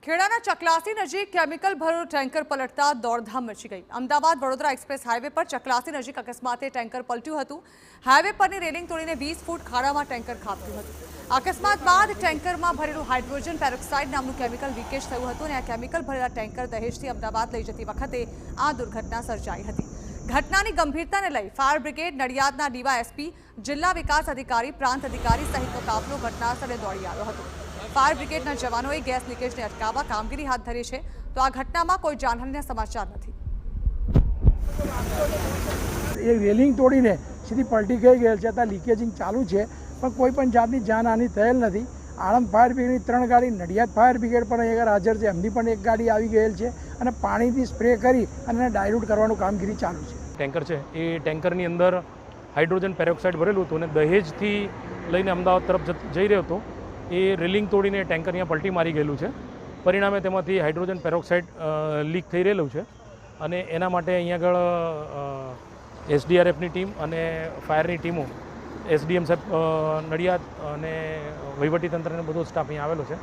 ખેડાના ચકલાસી નજીક કેમિકલ ભરેલું ટેન્કર પલટતા દોડધામ મચી ગઈ। અમદાવાદ વડોદરા એક્સપ્રેસ હાઈવે પર ચકલાસી નજીક અકસ્માતે ટેન્કર પલટ્યું હતું। હાઈવે પરની રેલિંગ તોડીને 20 ફૂટ ખાડામાં ટેન્કર ખાબક્યું હતું। અકસ્માત બાદ ટેન્કરમાં ભરેલું હાઇડ્રોજન પેરોક્સાઇડ નામનું કેમિકલ લીકેજ થયું હતું અને આ કેમિકલ ભરેલા ટેન્કર દહેજથી અમદાવાદ લઈ જતી વખતે આ દુર્ઘટના સર્જાઈ હતી। ઘટનાની ગંભીરતાને લઈ ફાયર બ્રિગેડ, નડિયાદના ડીવાયએસપી, જિલ્લા વિકાસ અધિકારી, પ્રાંત અધિકારી સહિતનો કાફલો ઘટનાસ્થળે દોડી આવ્યો હતો। ફાયર બ્રિગેડના જવાનોએ ગેસ લીકેજને અટકાવવા કામગીરી હાથ ધરી છે। તો આ ઘટનામાં કોઈ જાનહાનિના સમાચાર નથી। એ રેલિંગ તોડીને સીધી પલટી ગયેલ છે, ત્યાં લીકેજિંગ ચાલુ છે, પણ કોઈ પણ જાતની જાનહાનિ થયેલ નથી। આણંદ ફાયર બ્રિગેડની 3 ગાડી, નડિયાદ ફાયર બ્રિગેડ પણ અહીંયા હાજર છે, એમની પણ એક ગાડી આવી ગયેલ છે અને પાણીથી સ્પ્રે કરી અને એને ડાયલ્યુટ કરવાનું કામગીરી ચાલુ છે। ટેન્કર છે એ ટેન્કરની અંદર હાઇડ્રોજન પેરોક્સાઇડ ભરેલું હતું અને દહેજથી લઈને અમદાવાદ તરફ જઈ રહ્યો હતો। એ રેલિંગ તોડીને ટેન્કર અહીંયા પલટી મારી ગયેલું છે। પરિણામે તેમાંથી હાઇડ્રોજન પેરોક્સાઇડ લીક થઈ રહેલું છે અને એના માટે અહીંયા આગળ એસડીઆરએફની ટીમ અને ફાયરની ટીમો, એસડીએમ સાહેબ નડિયાદ અને વહીવટીતંત્રનો બધો સ્ટાફ અહીંયા આવેલો છે।